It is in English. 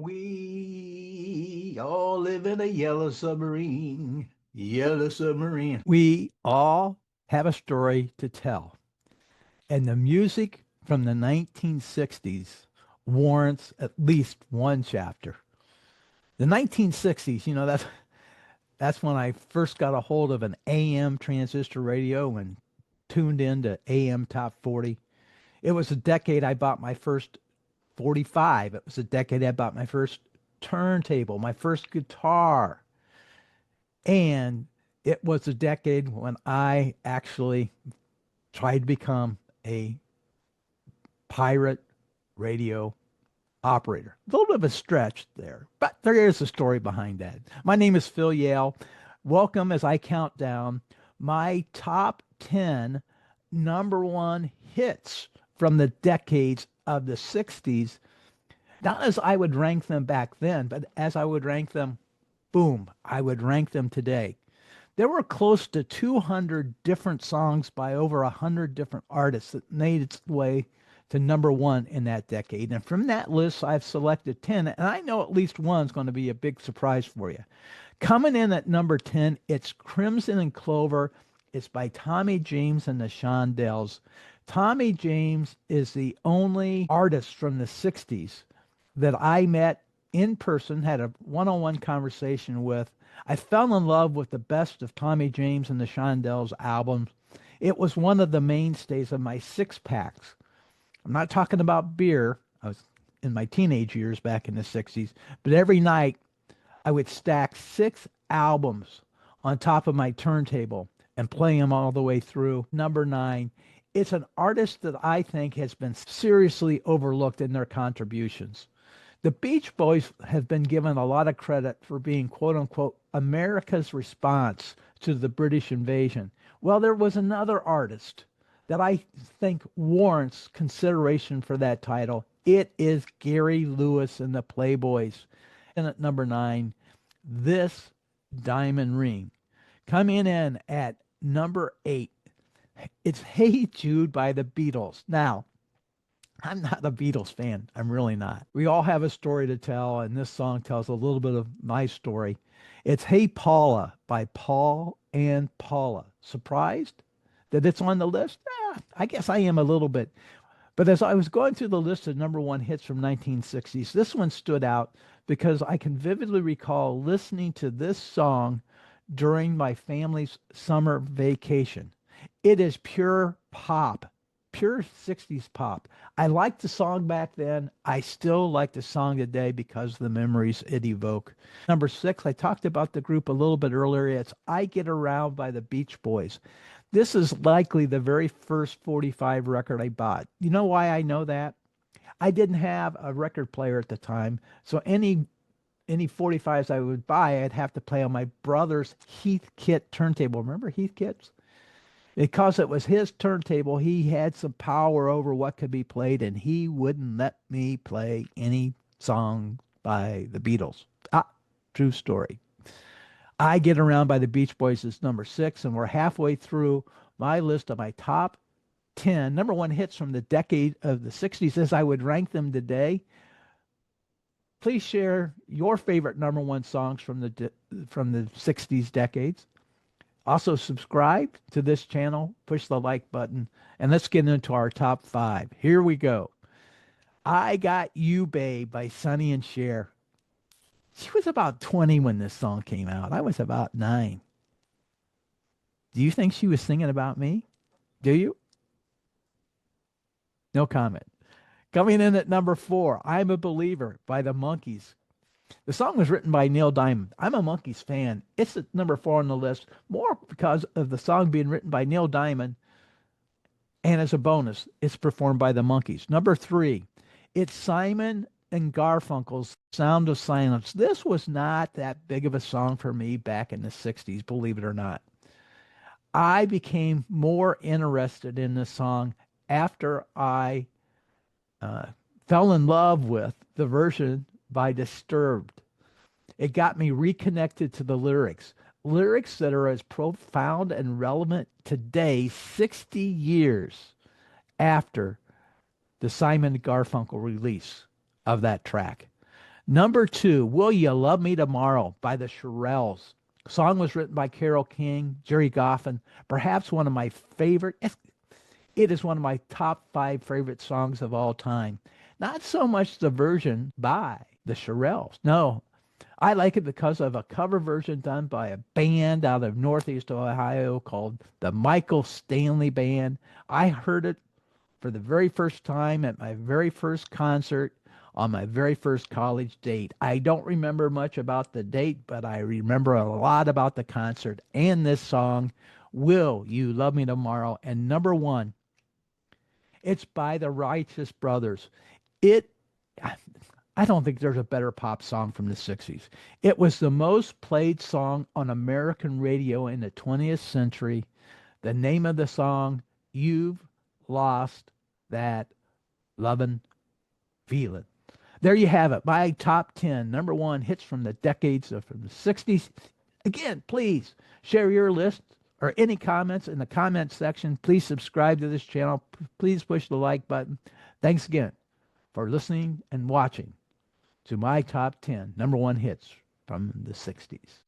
We all live in a yellow submarine. Yellow submarine. We all have a story to tell. And the music from the 1960s warrants at least one chapter. The 1960s, that's when I first got a hold of an AM transistor radio and tuned into AM Top 40. It was a decade I bought my first 45. It was a decade I bought my first turntable, my first guitar. And it was a decade when I actually tried to become a pirate radio operator. A little bit of a stretch there, but there is a story behind that. My name is Phil Yale. Welcome as I count down my top 10 number one hits from the decades of the 60s. Not as I would rank them back then, but as I would rank them, boom, I would rank them today. There were close to 200 different songs by over 100 different artists that made its way to number one in that decade. And from that list, I've selected 10, and I know at least one's going to be a big surprise for you. Coming in at number 10, it's Crimson and Clover. It's by Tommy James and the Shondells. Tommy James is the only artist from the 60s that I met in person, had a one-on-one conversation with. I fell in love with the best of Tommy James and the Shondells albums. It was one of the mainstays of my six packs. I'm not talking about beer. I was in my teenage years back in the 60s, but every night I would stack six albums on top of my turntable and play them all the way through. Number 9, it's an artist that I think has been seriously overlooked in their contributions. The Beach Boys have been given a lot of credit for being, quote unquote, America's response to the British invasion. Well, there was another artist that I think warrants consideration for that title. It is Gary Lewis and the Playboys. And at number 9, This Diamond Ring. Coming in at number 8, it's Hey Jude by the Beatles. Now, I'm not a Beatles fan. I'm really not. We all have a story to tell, and this song tells a little bit of my story. It's Hey Paula by Paul and Paula. Surprised that it's on the list? I guess I am a little bit. But as I was going through the list of number one hits from 1960s, this one stood out because I can vividly recall listening to this song during my family's summer vacation. It is pure pop, pure 60s pop. I liked the song back then. I still like the song today because of the memories it evokes. Number 6, I talked about the group a little bit earlier. It's I Get Around by the Beach Boys. This is likely the very first 45 record I bought. You know why I know that? I didn't have a record player at the time, so any 45s I would buy, I'd have to play on my brother's Heathkit turntable. Remember Heathkits? Because it was his turntable, he had some power over what could be played, and he wouldn't let me play any song by the Beatles. True story. I Get Around by the Beach Boys is number 6, and we're halfway through my list of my top 10 number one hits from the decade of the 60s as I would rank them today. Please share your favorite number one songs from the 60s decades. Also, subscribe to this channel, push the like button, and let's get into our top 5. Here we go. I Got You, Babe by Sonny and Cher. She was about 20 when this song came out. I was about 9. Do you think she was singing about me? Do you? No comment. Coming in at number 4, I'm a Believer by the Monkees. The song was written by Neil Diamond. I'm a Monkees fan. It's at number 4 on the list, more because of the song being written by Neil Diamond. And as a bonus, it's performed by the Monkees. Number 3, it's Simon and Garfunkel's Sound of Silence. This was not that big of a song for me back in the 60s, believe it or not. I became more interested in this song after I fell in love with the version by Disturbed. It got me reconnected to the lyrics that are as profound and relevant today, 60 years after the Simon Garfunkel release of that track. Number 2, Will You Love Me Tomorrow by the Shirelles. Song was written by Carole King, Jerry Goffin, perhaps one of my favorite. It is one of my top 5 favorite songs of all time. Not so much the version by the Shirelles. No, I like it because of a cover version done by a band out of Northeast Ohio called the Michael Stanley Band. I heard it for the very first time at my very first concert on my very first college date. I don't remember much about the date, but I remember a lot about the concert and this song, Will You Love Me Tomorrow? And number 1, it's by the Righteous Brothers. It I don't think there's a better pop song from the 60s. It was the most played song on American radio in the 20th century. The name of the song, You've Lost That Lovin' Feelin'. There you have it. My top 10 number 1 hits from the decades of from the 60s. Again, please share your list or any comments in the comment section. Please subscribe to this channel. Please push the like button. Thanks again for listening and watching to my top 10 number 1 hits from the 60s.